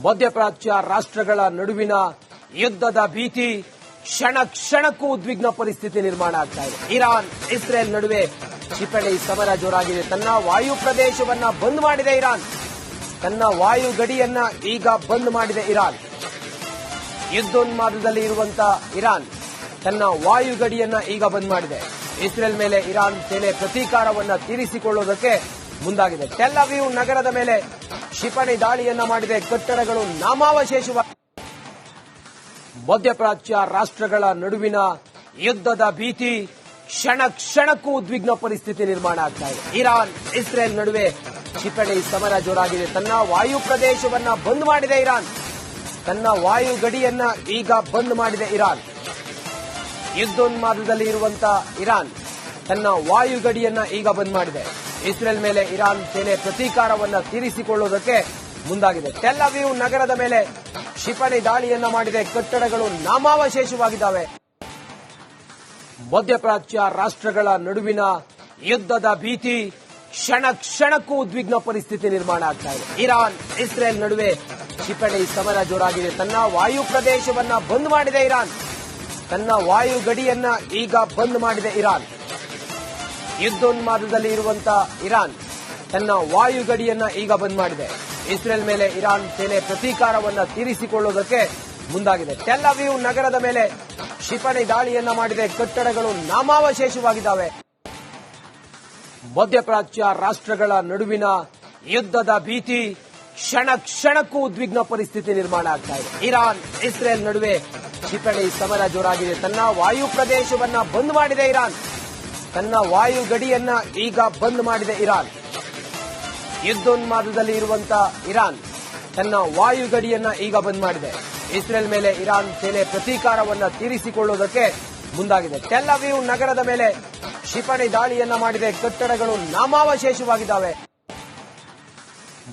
ಮಧ್ಯಪ್ರಾಚ್ಯ ರಾಷ್ಟ್ರಗಳ ನಡುವಿನ ಯುದ್ಧದ ಭೀತಿ ಕ್ಷಣ ಕ್ಷಣಕ್ಕೂ ಉದ್ವಿಗ್ನ ಪರಿಸ್ಥಿತಿ ನಿರ್ಮಾಣ ಆಗ್ತಾ ಇದೆ. ಇರಾನ್ ಇಸ್ರೇಲ್ ನಡುವೆ ಕ್ಷಿಪಣಿ ಸಮರ ಜೋರಾಗಿದೆ. ತನ್ನ ವಾಯು ಪ್ರದೇಶವನ್ನ ಬಂದ್ ಮಾಡಿದೆ ಇರಾನ್. ತನ್ನ ವಾಯು ಗಡಿಯನ್ನ ಈಗ ಬಂದ್ ಮಾಡಿದೆ ಇರಾನ್. ಯುದ್ಧೋನ್ಮಾದದಲ್ಲಿ ಇರುವಂತಹ ಇರಾನ್ ತನ್ನ ವಾಯು ಗಡಿಯನ್ನ ಈಗ ಬಂದ್ ಮಾಡಿದೆ. ಇಸ್ರೇಲ್ ಮೇಲೆ ಇರಾನ್ ಸೇನೆ ಪ್ರತೀಕಾರವನ್ನ ತೀರಿಸಿಕೊಳ್ಳುವುದಕ್ಕೆ ಮುಂದಾಗಿದೆ. ಟೆಲ್ ಅವೀವ್ ನಗರದ ಮೇಲೆ ಕ್ಷಿಪಣಿ ದಾಳಿಯನ್ನ ಮಾಡಿದೆ. ಕಟ್ಟಡಗಳು ನಾಮಾವಶೇಷವಾಗಿ. ಮಧ್ಯಪ್ರಾಚ್ಯ ರಾಷ್ಟ್ರಗಳ ನಡುವಿನ ಯುದ್ಧದ ಭೀತಿ ಕ್ಷಣ ಕ್ಷಣಕ್ಕೂ ಉದ್ವಿಗ್ನ ಪರಿಸ್ಥಿತಿ ನಿರ್ಮಾಣ ಆಗ್ತಾ ಇದೆ. ಇರಾನ್ ಇಸ್ರೇಲ್ ನಡುವೆ ಕ್ಷಿಪಣಿ ಸಮರ ಜೋರಾಗಿದೆ. ತನ್ನ ವಾಯು ಪ್ರದೇಶವನ್ನ ಬಂದ್ ಮಾಡಿದೆ ಇರಾನ್. ತನ್ನ ವಾಯು ಗಡಿಯನ್ನ ಈಗ ಬಂದ್ ಮಾಡಿದೆ ಇರಾನ್. ಯುದ್ಧೋನ್ಮಾದದಲ್ಲಿ ಇರುವಂತಹ ಇರಾನ್ ತನ್ನ ವಾಯು ಗಡಿಯನ್ನ ಈಗ ಬಂದ್ ಮಾಡಿದೆ. ಇಸ್ರೇಲ್ ಮೇಲೆ ಇರಾನ್ ಸೇನೆ ಪ್ರತೀಕಾರವನ್ನ ತೀರಿಸಿಕೊಳ್ಳುವುದಕ್ಕೆ ಮುಂದಾಗಿದೆ. ಟೆಲ್ ಅವೀವ್ ನಗರದ ಮೇಲೆ ಕ್ಷಿಪಣಿ ದಾಳಿಯನ್ನ ಮಾಡಿದೆ. ಕಟ್ಟಡಗಳು ನಾಮಾವಶೇಷವಾಗಿದ್ದಾವೆ. ಮಧ್ಯಪ್ರಾಚ್ಯ ರಾಷ್ಟ್ರಗಳ ನಡುವಿನ ಯುದ್ಧದ ಭೀತಿ ಕ್ಷಣ ಕ್ಷಣಕ್ಕೂ ಉದ್ವಿಗ್ನ ಪರಿಸ್ಥಿತಿ ನಿರ್ಮಾಣ ಆಗ್ತಾ ಇದೆ. ಇರಾನ್ ಇಸ್ರೇಲ್ ನಡುವೆ ಕ್ಷಿಪಣಿ ಸಮರ ಜೋರಾಗಿದೆ. ತನ್ನ ವಾಯು ಪ್ರದೇಶವನ್ನ ಬಂದ್ ಮಾಡಿದೆ ಇರಾನ್. ತನ್ನ ವಾಯು ಗಡಿಯನ್ನ ಈಗ ಬಂದ್ ಮಾಡಿದೆ ಇರಾನ್. ಯುದ್ಧೋನ್ಮಾದದಲ್ಲಿ ಇರುವಂತಹ ಇರಾನ್ ತನ್ನ ವಾಯು ಗಡಿಯನ್ನ ಈಗ ಬಂದ್ ಮಾಡಿದೆ. ಇಸ್ರೇಲ್ ಮೇಲೆ ಇರಾನ್ ಸೇನೆ ಪ್ರತೀಕಾರವನ್ನ ತೀರಿಸಿಕೊಳ್ಳುವುದಕ್ಕೆ ಮುಂದಾಗಿದೆ. ಟೆಲ್ ಅವೀವ್ ನಗರದ ಮೇಲೆ ಕ್ಷಿಪಣಿ ದಾಳಿಯನ್ನ ಮಾಡಿದೆ. ಕಟ್ಟಡಗಳು ನಾಮಾವಶೇಷವಾಗಿದ್ದಾವೆ. ಮಧ್ಯಪ್ರಾಚ್ಯ ರಾಷ್ಟ್ರಗಳ ನಡುವಿನ ಯುದ್ಧದ ಭೀತಿ ಕ್ಷಣ ಕ್ಷಣಕ್ಕೂ ಉದ್ವಿಗ್ನ ಪರಿಸ್ಥಿತಿ ನಿರ್ಮಾಣ ಆಗ್ತಾ ಇದೆ. ಇರಾನ್ ಇಸ್ರೇಲ್ ನಡುವೆ ಕ್ಷಿಪಣಿ ಸಮರ ಜೋರಾಗಿದೆ. ತನ್ನ ವಾಯು ಪ್ರದೇಶವನ್ನ ಬಂದ್ ಮಾಡಿದೆ ಇರಾನ್. ತನ್ನ ವಾಯು ಗಡಿಯನ್ನ ಈಗ ಬಂದ್ ಮಾಡಿದೆ ಇರಾನ್. ಯುದ್ಧೋನ್ಮಾದದಲ್ಲಿ ಇರುವಂತಹ ಇರಾನ್ ತನ್ನ ವಾಯು ಗಡಿಯನ್ನ ಈಗ ಬಂದ್ ಮಾಡಿದೆ. ಇಸ್ರೇಲ್ ಮೇಲೆ ಇರಾನ್ ಸೇನೆ ಪ್ರತೀಕಾರವನ್ನ ತೀರಿಸಿಕೊಳ್ಳುವುದಕ್ಕೆ ಮುಂದಾಗಿದೆ. ಟೆಲ್ ಅವೀವ್ ನಗರದ ಮೇಲೆ ಕ್ಷಿಪಣಿ ದಾಳಿಯನ್ನ ಮಾಡಿದೆ. ಕಟ್ಟಡಗಳು ನಾಮಾವಶೇಷವಾಗಿದ್ದಾವೆ.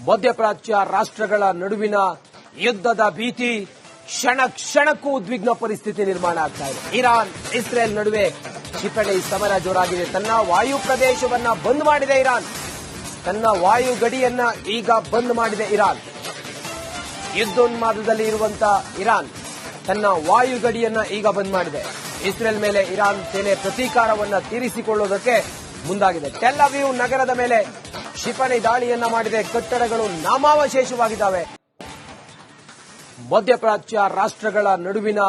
ಮಧ್ಯಪ್ರಾಚ್ಯ ರಾಷ್ಟ್ರಗಳ ನಡುವಿನ ಯುದ್ಧದ ಭೀತಿ ಕ್ಷಣ ಕ್ಷಣಕ್ಕೂ ಉದ್ವಿಗ್ನ ಪರಿಸ್ಥಿತಿ ನಿರ್ಮಾಣ ಆಗ್ತಾ ಇದೆ. ಇರಾನ್ ಇಸ್ರೇಲ್ ನಡುವೆ ಕ್ಷಿಪಣಿ ಸಮರ ಜೋರಾಗಿದೆ. ತನ್ನ ವಾಯು ಪ್ರದೇಶವನ್ನ ಬಂದ್ ಮಾಡಿದೆ ಇರಾನ್. ತನ್ನ ವಾಯು ಗಡಿಯನ್ನ ಈಗ ಬಂದ್ ಮಾಡಿದೆ ಇರಾನ್. ಯುದ್ಧೋನ್ಮಾದದಲ್ಲಿ ಇರುವಂತಹ ಇರಾನ್ ತನ್ನ ವಾಯು ಗಡಿಯನ್ನ ಈಗ ಬಂದ್ ಮಾಡಿದೆ. ಇಸ್ರೇಲ್ ಮೇಲೆ ಇರಾನ್ ಸೇನೆ ಪ್ರತೀಕಾರವನ್ನ ತೀರಿಸಿಕೊಳ್ಳುವುದಕ್ಕೆ ಮುಂದಾಗಿದೆ. ಟೆಲ್ ಅವೀವ್ ನಗರದ ಮೇಲೆ ಕ್ಷಿಪಣಿ ದಾಳಿಯನ್ನ ಮಾಡಿದೆ. ಕಟ್ಟಡಗಳು ನಾಮಾವಶೇಷವಾಗಿದ್ದಾವೆ. ಮಧ್ಯಪ್ರಾಚ್ಯ ರಾಷ್ಟ್ರಗಳ ನಡುವಿನ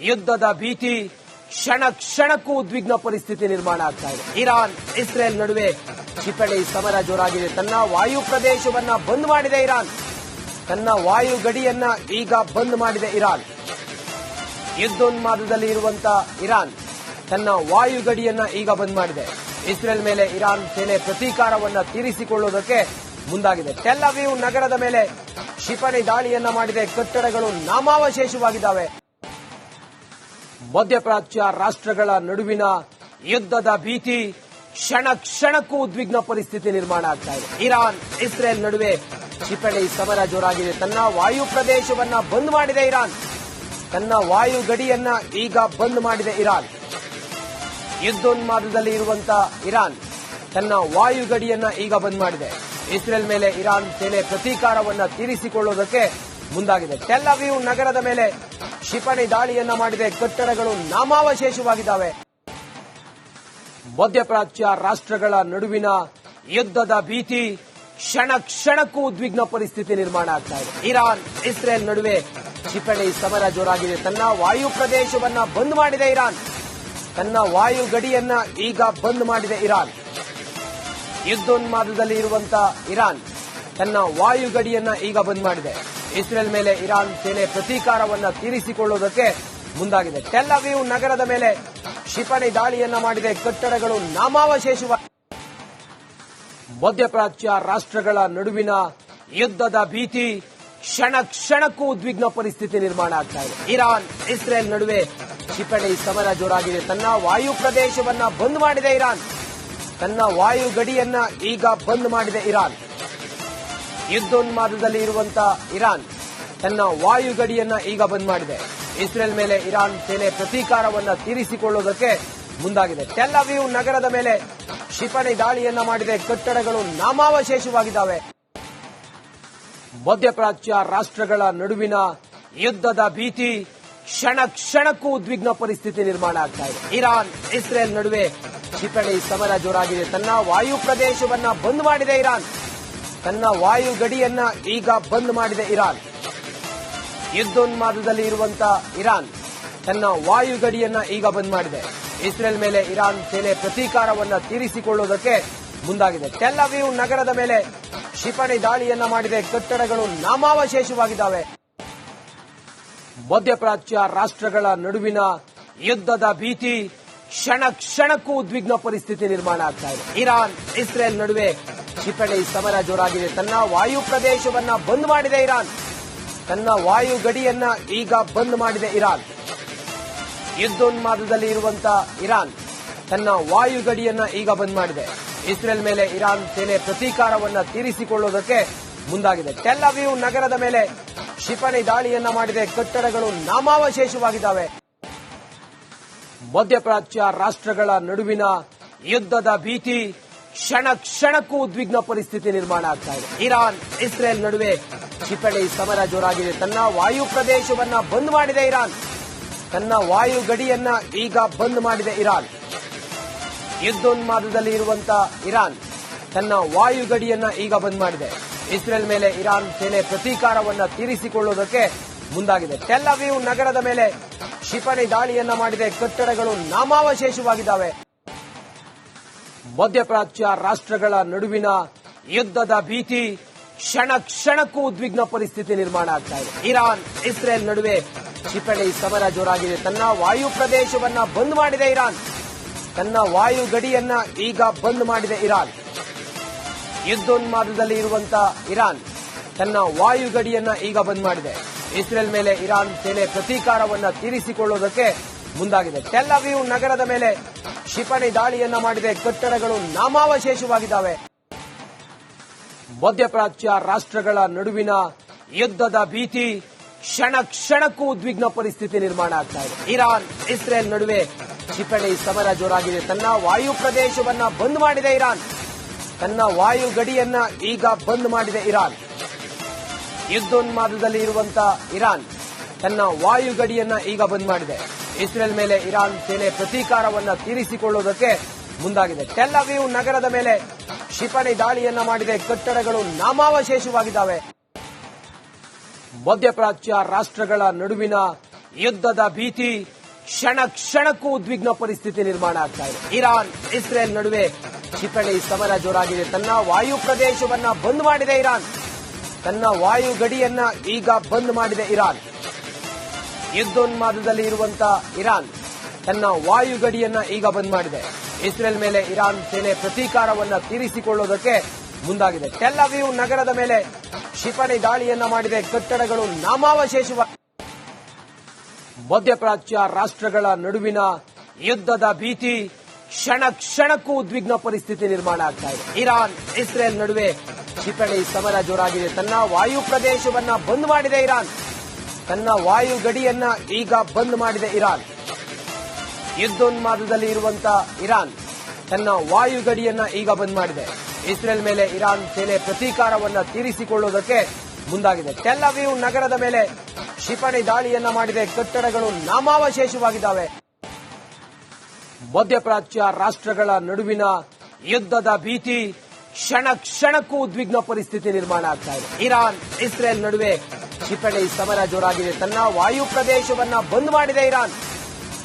ಯುದ್ಧದ ಭೀತಿ ಕ್ಷಣ ಕ್ಷಣಕ್ಕೂ ಉದ್ವಿಗ್ನ ಪರಿಸ್ಥಿತಿ ನಿರ್ಮಾಣ ಆಗ್ತಾ ಇದೆ. ಇರಾನ್ ಇಸ್ರೇಲ್ ನಡುವೆ ಕ್ಷಿಪಣಿ ಸಮರ ಜೋರಾಗಿದೆ. ತನ್ನ ವಾಯು ಪ್ರದೇಶವನ್ನ ಬಂದ್ ಮಾಡಿದೆ ಇರಾನ್. ತನ್ನ ವಾಯು ಗಡಿಯನ್ನ ಈಗ ಬಂದ್ ಮಾಡಿದೆ ಇರಾನ್. ಯುದ್ಧೋನ್ಮಾದದಲ್ಲಿ ಇರುವಂತಹ ಇರಾನ್ ತನ್ನ ವಾಯು ಗಡಿಯನ್ನ ಈಗ ಬಂದ್ ಮಾಡಿದೆ. ಇಸ್ರೇಲ್ ಮೇಲೆ ಇರಾನ್ ಸೇನೆ ಪ್ರತೀಕಾರವನ್ನ ತೀರಿಸಿಕೊಳ್ಳುವುದಕ್ಕೆ ಮುಂದಾಗಿದೆ. ಟೆಲ್ ಅವೀವ್ ನಗರದ ಮೇಲೆ ಕ್ಷಿಪಣಿ ದಾಳಿಯನ್ನ ಮಾಡಿದೆ. ಕಟ್ಟಡಗಳು ನಾಮಾವಶೇಷವಾಗಿದ್ದಾವೆ. ಮಧ್ಯಪ್ರಾಚ್ಯ ರಾಷ್ಟ್ರಗಳ ನಡುವಿನ ಯುದ್ಧದ ಭೀತಿ ಕ್ಷಣ ಕ್ಷಣಕ್ಕೂ ಉದ್ವಿಗ್ನ ಪರಿಸ್ಥಿತಿ ನಿರ್ಮಾಣ ಆಗ್ತಾ ಇದೆ. ಇರಾನ್ ಇಸ್ರೇಲ್ ನಡುವೆ ಕ್ಷಿಪಣಿ ಸಮರ ಜೋರಾಗಿದೆ. ತನ್ನ ವಾಯು ಪ್ರದೇಶವನ್ನ ಬಂದ್ ಮಾಡಿದೆ ಇರಾನ್. ತನ್ನ ವಾಯು ಗಡಿಯನ್ನ ಈಗ ಬಂದ್ ಮಾಡಿದೆ ಇರಾನ್. ಯುದ್ಧೋನ್ಮಾದದಲ್ಲಿ ಇರುವಂತಹ ಇರಾನ್ ತನ್ನ ವಾಯು ಗಡಿಯನ್ನ ಈಗ ಬಂದ್ ಮಾಡಿದೆ. ಇಸ್ರೇಲ್ ಮೇಲೆ ಇರಾನ್ ಸೇನೆ ಪ್ರತೀಕಾರವನ್ನ ತೀರಿಸಿಕೊಳ್ಳುವುದಕ್ಕೆ ಮುಂದಾಗಿದೆ. ಟೆಲ್ ಅವೀವ್ ನಗರದ ಮೇಲೆ ಕ್ಷಿಪಣಿ ದಾಳಿಯನ್ನ ಮಾಡಿದೆ. ಕಟ್ಟಡಗಳು ನಾಮಾವಶೇಷವಾಗಿದ್ದಾವೆ. ಮಧ್ಯಪ್ರಾಚ್ಯ ರಾಷ್ಟ್ರಗಳ ನಡುವಿನ ಯುದ್ಧದ ಭೀತಿ ಕ್ಷಣ ಕ್ಷಣಕ್ಕೂ ಉದ್ವಿಗ್ನ ಪರಿಸ್ಥಿತಿ ನಿರ್ಮಾಣ ಆಗ್ತಾ ಇದೆ. ಇರಾನ್ ಇಸ್ರೇಲ್ ನಡುವೆ ಕ್ಷಿಪಣಿ ಸಮರ ಜೋರಾಗಿದೆ. ತನ್ನ ವಾಯು ಪ್ರದೇಶವನ್ನ ಬಂದ್ ಮಾಡಿದೆ ಇರಾನ್. ತನ್ನ ವಾಯು ಗಡಿಯನ್ನ ಈಗ ಬಂದ್ ಮಾಡಿದೆ ಇರಾನ್. ಯುದ್ಧೋನ್ಮಾದದಲ್ಲಿ ಇರುವಂತಹ ಇರಾನ್ ತನ್ನ ವಾಯು ಗಡಿಯನ್ನ ಈಗ ಬಂದ್ ಮಾಡಿದೆ. ಇಸ್ರೇಲ್ ಮೇಲೆ ಇರಾನ್ ಸೇನೆ ಪ್ರತೀಕಾರವನ್ನ ತೀರಿಸಿಕೊಳ್ಳುವುದಕ್ಕೆ ಮುಂದಾಗಿದೆ. ಟೆಲ್ ಅವೀವ್ ನಗರದ ಮೇಲೆ ಕ್ಷಿಪಣಿ ದಾಳಿಯನ್ನ ಮಾಡಿದೆ. ಕಟ್ಟಡಗಳು ನಾಮಾವಶೇಷವಾಗಿ. ಮಧ್ಯಪ್ರಾಚ್ಯ ರಾಷ್ಟ್ರಗಳ ನಡುವಿನ ಯುದ್ಧದ ಭೀತಿ ಕ್ಷಣ ಕ್ಷಣಕ್ಕೂ ಉದ್ವಿಗ್ನ ಪರಿಸ್ಥಿತಿ ನಿರ್ಮಾಣ ಆಗ್ತಾ ಇದೆ. ಇರಾನ್ ಇಸ್ರೇಲ್ ನಡುವೆ ಕ್ಷಿಪಣಿ ಸಮರ ಜೋರಾಗಿದೆ. ತನ್ನ ವಾಯು ಪ್ರದೇಶವನ್ನ ಬಂದ್ ಮಾಡಿದೆ ಇರಾನ್. ತನ್ನ ವಾಯು ಗಡಿಯನ್ನ ಈಗ ಬಂದ್ ಮಾಡಿದೆ ಇರಾನ್. ಯುದ್ಧೋನ್ಮಾದದಲ್ಲಿ ಇರುವಂತಹ ಇರಾನ್ ತನ್ನ ವಾಯು ಗಡಿಯನ್ನ ಈಗ ಬಂದ್ ಮಾಡಿದೆ. ಇಸ್ರೇಲ್ ಮೇಲೆ ಇರಾನ್ ಸೇನೆ ಪ್ರತೀಕಾರವನ್ನ ತೀರಿಸಿಕೊಳ್ಳುವುದಕ್ಕೆ ಮುಂದಾಗಿದೆ. ಟೆಲ್ ಅವೀವ್ ನಗರದ ಮೇಲೆ ಕ್ಷಿಪಣಿ ದಾಳಿಯನ್ನ ಮಾಡಿದೆ. ಕಟ್ಟಡಗಳು ನಾಮಾವಶೇಷವಾಗಿದ್ದಾವೆ. ಮಧ್ಯಪ್ರಾಚ್ಯ ರಾಷ್ಟ್ರಗಳ ನಡುವಿನ ಯುದ್ಧದ ಭೀತಿ ಕ್ಷಣ ಕ್ಷಣಕ್ಕೂ ಉದ್ವಿಗ್ನ ಪರಿಸ್ಥಿತಿ ನಿರ್ಮಾಣ ಆಗ್ತಾ ಇದೆ. ಇರಾನ್ ಇಸ್ರೇಲ್ ನಡುವೆ ಕ್ಷಿಪಣಿ ಸಮರ ಜೋರಾಗಿದೆ. ತನ್ನ ವಾಯು ಪ್ರದೇಶವನ್ನ ಬಂದ್ ಮಾಡಿದೆ ಇರಾನ್. ತನ್ನ ವಾಯು ಗಡಿಯನ್ನ ಈಗ ಬಂದ್ ಮಾಡಿದೆ ಇರಾನ್. ಯುದ್ಧೋನ್ಮಾದದಲ್ಲಿ ಇರುವಂತಹ ಇರಾನ್ ತನ್ನ ವಾಯು ಗಡಿಯನ್ನ ಈಗ ಬಂದ್ ಮಾಡಿದೆ. ಇಸ್ರೇಲ್ ಮೇಲೆ ಇರಾನ್ ಸೇನೆ ಪ್ರತೀಕಾರವನ್ನ ತೀರಿಸಿಕೊಳ್ಳುವುದಕ್ಕೆ ಮುಂದಾಗಿದೆ. ಟೆಲ್ ಅವೀವ್ ನಗರದ ಮೇಲೆ ಕ್ಷಿಪಣಿ ದಾಳಿಯನ್ನ ಮಾಡಿದೆ. ಕಟ್ಟಡಗಳು ನಾಮಾವಶೇಷವಾಗಿದ್ದಾವೆ. ಮಧ್ಯಪ್ರಾಚ್ಯ ರಾಷ್ಟ್ರಗಳ ನಡುವಿನ ಯುದ್ಧದ ಭೀತಿ ಕ್ಷಣ ಕ್ಷಣಕ್ಕೂ ಉದ್ವಿಗ್ನ ಪರಿಸ್ಥಿತಿ ನಿರ್ಮಾಣ ಆಗ್ತಾ ಇದೆ. ಇರಾನ್ ಇಸ್ರೇಲ್ ನಡುವೆ ಕ್ಷಿಪಣಿ ಸಮರ ಜೋರಾಗಿದೆ. ತನ್ನ ವಾಯು ಪ್ರದೇಶವನ್ನ ಬಂದ್ ಮಾಡಿದೆ ಇರಾನ್. ತನ್ನ ವಾಯು ಗಡಿಯನ್ನ ಈಗ ಬಂದ್ ಮಾಡಿದೆ ಇರಾನ್. ಯುದ್ಧೋನ್ಮಾದದಲ್ಲಿ ಇರುವಂತಹ ಇರಾನ್ ತನ್ನ ವಾಯು ಗಡಿಯನ್ನ ಈಗ ಬಂದ್ ಮಾಡಿದೆ. ಇಸ್ರೇಲ್ ಮೇಲೆ ಇರಾನ್ ಸೇನೆ ಪ್ರತೀಕಾರವನ್ನ ತೀರಿಸಿಕೊಳ್ಳುವುದಕ್ಕೆ ಮುಂದಾಗಿದೆ. ಟೆಲ್ ಅವೀವ್ ನಗರದ ಮೇಲೆ ಕ್ಷಿಪಣಿ ದಾಳಿಯನ್ನ ಮಾಡಿದೆ. ಕಟ್ಟಡಗಳು ನಾಮಾವಶೇಷವಾಗಿದ್ದಾವೆ. ಮಧ್ಯಪ್ರಾಚ್ಯ ರಾಷ್ಟ್ರಗಳ ನಡುವಿನ ಯುದ್ಧದ ಭೀತಿ ಕ್ಷಣ ಕ್ಷಣಕ್ಕೂ ಉದ್ವಿಗ್ನ ಪರಿಸ್ಥಿತಿ ನಿರ್ಮಾಣ ಆಗ್ತಾ ಇದೆ. ಇರಾನ್ ಇಸ್ರೇಲ್ ನಡುವೆ ಕ್ಷಿಪಣಿ ಸಮರ ಜೋರಾಗಿದೆ. ತನ್ನ ವಾಯು ಪ್ರದೇಶವನ್ನ ಬಂದ್ ಮಾಡಿದೆ ಇರಾನ್. ತನ್ನ ವಾಯು ಗಡಿಯನ್ನ ಈಗ ಬಂದ್ ಮಾಡಿದೆ ಇರಾನ್. ಯುದ್ಧೋನ್ಮಾದದಲ್ಲಿ ಇರುವಂತಹ ಇರಾನ್ ತನ್ನ ವಾಯು ಗಡಿಯನ್ನ ಈಗ ಬಂದ್ ಮಾಡಿದೆ. ಇಸ್ರೇಲ್ ಮೇಲೆ ಇರಾನ್ ಸೇನೆ ಪ್ರತೀಕಾರವನ್ನ ತೀರಿಸಿಕೊಳ್ಳುವುದಕ್ಕೆ ಮುಂದಾಗಿದೆ. ಟೆಲ್ ಅವೀವ್ ನಗರದ ಮೇಲೆ ಕ್ಷಿಪಣಿ ದಾಳಿಯನ್ನ ಮಾಡಿದೆ. ಕಟ್ಟಡಗಳು ನಾಮಾವಶೇಷವಾಗಿದ್ದಾವೆ. ಮಧ್ಯಪ್ರಾಚ್ಯ ರಾಷ್ಟ್ರಗಳ ನಡುವಿನ ಯುದ್ಧದ ಭೀತಿ ಕ್ಷಣ ಕ್ಷಣಕ್ಕೂ ಉದ್ವಿಗ್ನ ಪರಿಸ್ಥಿತಿ ನಿರ್ಮಾಣ ಆಗ್ತಾ ಇದೆ. ಇರಾನ್ ಇಸ್ರೇಲ್ ನಡುವೆ ಕ್ಷಿಪಣಿ ಸಮರ ಜೋರಾಗಿದೆ. ತನ್ನ ವಾಯು ಪ್ರದೇಶವನ್ನ ಬಂದ್ ಮಾಡಿದೆ ಇರಾನ್. ತನ್ನ ವಾಯು ಗಡಿಯನ್ನ ಈಗ ಬಂದ್ ಮಾಡಿದೆ ಇರಾನ್. ಯುದ್ಧೋನ್ಮಾದದಲ್ಲಿ ಇರುವಂತಹ ಇರಾನ್ ತನ್ನ ವಾಯು ಗಡಿಯನ್ನ ಈಗ ಬಂದ್ ಮಾಡಿದೆ. ಇಸ್ರೇಲ್ ಮೇಲೆ ಇರಾನ್ ಸೇನೆ ಪ್ರತೀಕಾರವನ್ನ ತೀರಿಸಿಕೊಳ್ಳುವುದಕ್ಕೆ ಮುಂದಾಗಿದೆ. ಟೆಲ್ ಅವೀವ್ ನಗರದ ಮೇಲೆ ಕ್ಷಿಪಣಿ ದಾಳಿಯನ್ನ ಮಾಡಿದೆ. ಕಟ್ಟಡಗಳು ನಾಮಾವಶೇಷವಾಗಿದ್ದಾವೆ. ಮಧ್ಯಪ್ರಾಚ್ಯ ರಾಷ್ಟ್ರಗಳ ನಡುವಿನ ಯುದ್ಧದ ಭೀತಿ ಕ್ಷಣ ಕ್ಷಣಕ್ಕೂ ಉದ್ವಿಗ್ನ ಪರಿಸ್ಥಿತಿ ನಿರ್ಮಾಣ ಆಗ್ತಾ ಇದೆ. ಇರಾನ್ ಇಸ್ರೇಲ್ ನಡುವೆ ಕ್ಷಿಪಣಿ ಸಮರ ಜೋರಾಗಿದೆ. ತನ್ನ ವಾಯು ಪ್ರದೇಶವನ್ನ ಬಂದ್ ಮಾಡಿದೆ ಇರಾನ್. ತನ್ನ ವಾಯು ಗಡಿಯನ್ನ ಈಗ ಬಂದ್ ಮಾಡಿದೆ ಇರಾನ್. ಯುದ್ಧೋನ್ಮಾದದಲ್ಲಿ ಇರುವಂತಹ ಇರಾನ್ ತನ್ನ ವಾಯು ಗಡಿಯನ್ನ ಈಗ ಬಂದ್ ಮಾಡಿದೆ. ಇಸ್ರೇಲ್ ಮೇಲೆ ಇರಾನ್ ಸೇನೆ ಪ್ರತೀಕಾರವನ್ನ ತೀರಿಸಿಕೊಳ್ಳುವುದಕ್ಕೆ ಮುಂದಾಗಿದೆ. ಟೆಲ್ ಅವೀವ್ ನಗರದ ಮೇಲೆ ಕ್ಷಿಪಣಿ ದಾಳಿಯನ್ನ ಮಾಡಿದೆ. ಕಟ್ಟಡಗಳು ನಾಮಾವಶೇಷವಾಗಿದ್ದಾವೆ. ಮಧ್ಯಪ್ರಾಚ್ಯ ರಾಷ್ಟ್ರಗಳ ನಡುವಿನ ಯುದ್ಧದ ಭೀತಿ ಕ್ಷಣ ಕ್ಷಣಕ್ಕೂ ಉದ್ವಿಗ್ನ ಪರಿಸ್ಥಿತಿ ನಿರ್ಮಾಣ ಆಗ್ತಾ ಇದೆ. ಇರಾನ್ ಇಸ್ರೇಲ್ ನಡುವೆ ಕ್ಷಿಪಣಿ ಸಮರ ಜೋರಾಗಿದೆ. ತನ್ನ ವಾಯು ಪ್ರದೇಶವನ್ನ ಬಂದ್ ಮಾಡಿದೆ ಇರಾನ್. ತನ್ನ ವಾಯು ಗಡಿಯನ್ನ ಈಗ ಬಂದ್ ಮಾಡಿದೆ ಇರಾನ್. ಯುದ್ಧೋನ್ಮಾದದಲ್ಲಿ ಇರುವಂತಹ ಇರಾನ್ ತನ್ನ ವಾಯು ಗಡಿಯನ್ನ ಈಗ ಬಂದ್ ಮಾಡಿದೆ. ಇಸ್ರೇಲ್ ಮೇಲೆ ಇರಾನ್ ಸೇನೆ ಪ್ರತೀಕಾರವನ್ನ ತೀರಿಸಿಕೊಳ್ಳುವುದಕ್ಕೆ ಮುಂದಾಗಿದೆ. ಟೆಲ್ ಅವೀವ್ ನಗರದ ಮೇಲೆ ಕ್ಷಿಪಣಿ ದಾಳಿಯನ್ನ ಮಾಡಿದೆ. ಕಟ್ಟಡಗಳು ನಾಮಾವಶೇಷವಾಗಿ. ಮಧ್ಯಪ್ರಾಚ್ಯ ರಾಷ್ಟ್ರಗಳ ನಡುವಿನ ಯುದ್ಧದ ಭೀತಿ ಕ್ಷಣ ಕ್ಷಣಕ್ಕೂ ಉದ್ವಿಗ್ನ ಪರಿಸ್ಥಿತಿ ನಿರ್ಮಾಣ ಆಗ್ತಾ ಇದೆ. ಇರಾನ್ ಇಸ್ರೇಲ್ ನಡುವೆ ಕ್ಷಿಪಣಿ ಸಮರ ಜೋರಾಗಿದೆ. ತನ್ನ ವಾಯು ಪ್ರದೇಶವನ್ನ ಬಂದ್ ಮಾಡಿದೆ ಇರಾನ್. ತನ್ನ ವಾಯು ಗಡಿಯನ್ನ ಈಗ ಬಂದ್ ಮಾಡಿದೆ ಇರಾನ್. ಯುದ್ಧೋನ್ಮಾದದಲ್ಲಿ ಇರುವಂತಹ ಇರಾನ್ ತನ್ನ ವಾಯು ಗಡಿಯನ್ನ ಈಗ ಬಂದ್ ಮಾಡಿದೆ. ಇಸ್ರೇಲ್ ಮೇಲೆ ಇರಾನ್ ಸೇನೆ ಪ್ರತೀಕಾರವನ್ನ ತೀರಿಸಿಕೊಳ್ಳುವುದಕ್ಕೆ ಮುಂದಾಗಿದೆ. ಟೆಲ್ ಅವೀವ್ ನಗರದ ಮೇಲೆ ಕ್ಷಿಪಣಿ ದಾಳಿಯನ್ನ ಮಾಡಿದೆ. ಕಟ್ಟಡಗಳು ನಾಮಾವಶೇಷವಾಗಿದ್ದಾವೆ. ಮಧ್ಯಪ್ರಾಚ್ಯ ರಾಷ್ಟ್ರಗಳ ನಡುವಿನ ಯುದ್ಧದ ಭೀತಿ ಕ್ಷಣ ಕ್ಷಣಕ್ಕೂ ಉದ್ವಿಗ್ನ ಪರಿಸ್ಥಿತಿ ನಿರ್ಮಾಣ ಆಗ್ತಾ ಇದೆ. ಇರಾನ್ ಇಸ್ರೇಲ್ ನಡುವೆ ಕ್ಷಿಪಣಿ ಸಮರ ಜೋರಾಗಿದೆ. ತನ್ನ ವಾಯು ಪ್ರದೇಶವನ್ನ ಬಂದ್ ಮಾಡಿದೆ ಇರಾನ್.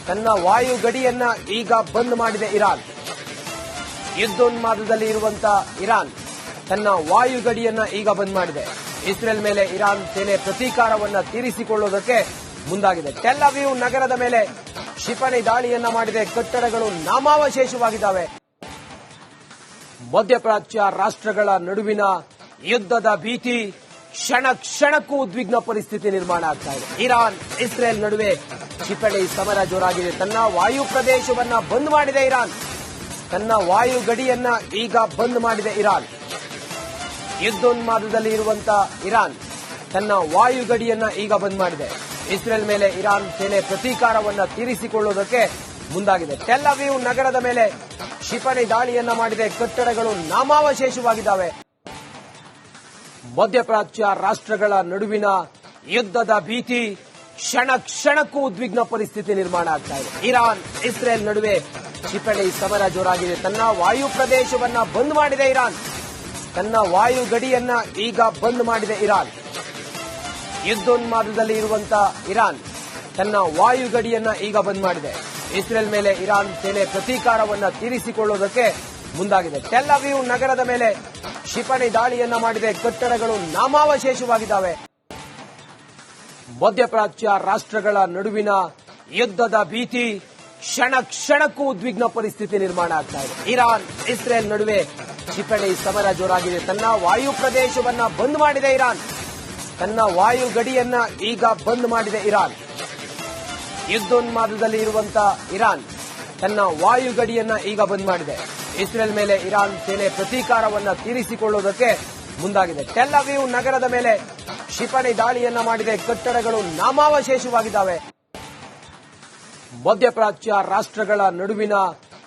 ತನ್ನ ವಾಯು ಗಡಿಯನ್ನ ಈಗ ಬಂದ್ ಮಾಡಿದೆ ಇರಾನ್. ಯುದ್ಧೋನ್ಮಾದದಲ್ಲಿ ಇರುವಂತಹ ಇರಾನ್ ತನ್ನ ವಾಯು ಗಡಿಯನ್ನ ಈಗ ಬಂದ್ ಮಾಡಿದೆ. ಇಸ್ರೇಲ್ ಮೇಲೆ ಇರಾನ್ ಸೇನೆ ಪ್ರತೀಕಾರವನ್ನ ತೀರಿಸಿಕೊಳ್ಳುವುದಕ್ಕೆ ಮುಂದಾಗಿದೆ. ಟೆಲ್ ಅವೀವ್ ನಗರದ ಮೇಲೆ ಕ್ಷಿಪಣಿ ದಾಳಿಯನ್ನ ಮಾಡಿದೆ. ಕಟ್ಟಡಗಳು ನಾಮಾವಶೇಷವಾಗಿದ್ದಾವೆ. ಮಧ್ಯಪ್ರಾಚ್ಯ ರಾಷ್ಟ್ರಗಳ ನಡುವಿನ ಯುದ್ಧದ ಭೀತಿ ಕ್ಷಣ ಕ್ಷಣಕ್ಕೂ ಉದ್ವಿಗ್ನ ಪರಿಸ್ಥಿತಿ ನಿರ್ಮಾಣ ಆಗ್ತಾ ಇದೆ. ಇರಾನ್ ಇಸ್ರೇಲ್ ನಡುವೆ ಕ್ಷಿಪಣಿ ಸಮರ ಜೋರಾಗಿದೆ. ತನ್ನ ವಾಯು ಪ್ರದೇಶವನ್ನ ಬಂದ್ ಮಾಡಿದೆ ಇರಾನ್. ತನ್ನ ವಾಯು ಗಡಿಯನ್ನ ಈಗ ಬಂದ್ ಮಾಡಿದೆ ಇರಾನ್. ಯುದ್ಧೋನ್ಮಾದದಲ್ಲಿ ಇರುವಂತಹ ಇರಾನ್ ತನ್ನ ವಾಯು ಗಡಿಯನ್ನ ಈಗ ಬಂದ್ ಮಾಡಿದೆ. ಇಸ್ರೇಲ್ ಮೇಲೆ ಇರಾನ್ ಸೇನೆ ಪ್ರತೀಕಾರವನ್ನ ತೀರಿಸಿಕೊಳ್ಳುವುದಕ್ಕೆ ಮುಂದಾಗಿದೆ. ಟೆಲ್ ಅವೀವ್ ನಗರದ ಮೇಲೆ ಕ್ಷಿಪಣಿ ದಾಳಿಯನ್ನ ಮಾಡಿದೆ. ಕಟ್ಟಡಗಳು ನಾಮಾವಶೇಷವಾಗಿದ್ದಾವೆ. ಮಧ್ಯಪ್ರಾಚ್ಯ ರಾಷ್ಟ್ರಗಳ ನಡುವಿನ ಯುದ್ಧದ ಭೀತಿ ಕ್ಷಣ ಕ್ಷಣಕ್ಕೂ ಉದ್ವಿಗ್ನ ಪರಿಸ್ಥಿತಿ ನಿರ್ಮಾಣ ಆಗ್ತಾ ಇದೆ. ಇರಾನ್ ಇಸ್ರೇಲ್ ನಡುವೆ ಕ್ಷಿಪಣಿ ಸಮರ ಜೋರಾಗಿದೆ. ತನ್ನ ವಾಯು ಪ್ರದೇಶವನ್ನ ಬಂದ್ ಮಾಡಿದೆ ಇರಾನ್. ತನ್ನ ವಾಯು ಗಡಿಯನ್ನ ಈಗ ಬಂದ್ ಮಾಡಿದೆ ಇರಾನ್. ಯುದ್ಧೋನ್ಮಾದದಲ್ಲಿ ಇರುವಂತಹ ಇರಾನ್ ತನ್ನ ವಾಯು ಗಡಿಯನ್ನ ಈಗ ಬಂದ್ ಮಾಡಿದೆ. ಇಸ್ರೇಲ್ ಮೇಲೆ ಇರಾನ್ ಸೇನೆ ಪ್ರತೀಕಾರವನ್ನ ತೀರಿಸಿಕೊಳ್ಳುವುದಕ್ಕೆ ಮುಂದಾಗಿದೆ. ಟೆಲ್ ಅವೀವ್ ನಗರದ ಮೇಲೆ ಕ್ಷಿಪಣಿ ದಾಳಿಯನ್ನ ಮಾಡಿದೆ. ಕಟ್ಟಡಗಳು ನಾಮಾವಶೇಷವಾಗಿದ್ದಾವೆ. ಮಧ್ಯಪ್ರಾಚ್ಯ ರಾಷ್ಟ್ರಗಳ ನಡುವಿನ ಯುದ್ಧದ ಭೀತಿ ಕ್ಷಣ ಕ್ಷಣಕ್ಕೂ ಉದ್ವಿಗ್ನ ಪರಿಸ್ಥಿತಿ ನಿರ್ಮಾಣ ಆಗ್ತಾ ಇದೆ. ಇರಾನ್ ಇಸ್ರೇಲ್ ನಡುವೆ ಕ್ಷಿಪಣಿ ಸಮರ ಜೋರಾಗಿದೆ. ತನ್ನ ವಾಯು ಪ್ರದೇಶವನ್ನ ಬಂದ್ ಮಾಡಿದೆ ಇರಾನ್. ತನ್ನ ವಾಯು ಗಡಿಯನ್ನ ಈಗ ಬಂದ್ ಮಾಡಿದೆ ಇರಾನ್. ಯುದ್ಧೋನ್ಮಾದದಲ್ಲಿ ಇರುವಂತಹ ಇರಾನ್ ತನ್ನ ವಾಯು ಗಡಿಯನ್ನ ಈಗ ಬಂದ್ ಮಾಡಿದೆ. ಇಸ್ರೇಲ್ ಮೇಲೆ ಇರಾನ್ ಸೇನೆ ಪ್ರತೀಕಾರವನ್ನ ತೀರಿಸಿಕೊಳ್ಳುವುದಕ್ಕೆ ಮುಂದಾಗಿದೆ. ಟೆಲ್ ಅವೀವ್ ನಗರದ ಮೇಲೆ ಕ್ಷಿಪಣಿ ದಾಳಿಯನ್ನ ಮಾಡಿದೆ. ಕಟ್ಟಡಗಳು ನಾಮಾವಶೇಷವಾಗಿದ್ದಾವೆ. ಮಧ್ಯಪ್ರಾಚ್ಯ ರಾಷ್ಟ್ರಗಳ ನಡುವಿನ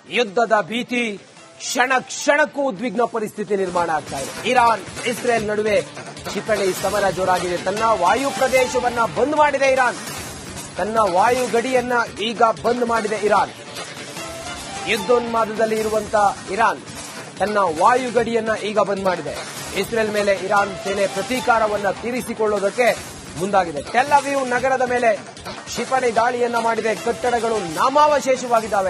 ಯುದ್ಧದ ಭೀತಿ ಕ್ಷಣ ಕ್ಷಣಕ್ಕೂ ಉದ್ವಿಗ್ನ ಪರಿಸ್ಥಿತಿ ನಿರ್ಮಾಣ ಆಗ್ತಾ ಇದೆ. ಇರಾನ್ ಇಸ್ರೇಲ್ ನಡುವೆ ಕ್ಷಿಪಣಿ ಸಮರ ಜೋರಾಗಿದೆ. ತನ್ನ ವಾಯು ಪ್ರದೇಶವನ್ನ ಬಂದ್ ಮಾಡಿದೆ ಇರಾನ್. ತನ್ನ ವಾಯು ಗಡಿಯನ್ನ ಈಗ ಬಂದ್ ಮಾಡಿದೆ ಇರಾನ್. ಯುದ್ಧೋನ್ಮಾದದಲ್ಲಿ ಇರುವಂತಹ ಇರಾನ್ ತನ್ನ ವಾಯು ಗಡಿಯನ್ನ ಈಗ ಬಂದ್ ಮಾಡಿದೆ. ಇಸ್ರೇಲ್ ಮೇಲೆ ಇರಾನ್ ಸೇನೆ ಪ್ರತೀಕಾರವನ್ನ ತೀರಿಸಿಕೊಳ್ಳುವುದಕ್ಕೆ ಮುಂದಾಗಿದೆ. ಟೆಲ್ ಅವೀವ್ ನಗರದ ಮೇಲೆ ಕ್ಷಿಪಣಿ ದಾಳಿಯನ್ನ ಮಾಡಿದೆ. ಕಟ್ಟಡಗಳು ನಾಮಾವಶೇಷವಾಗಿದ್ದಾವೆ.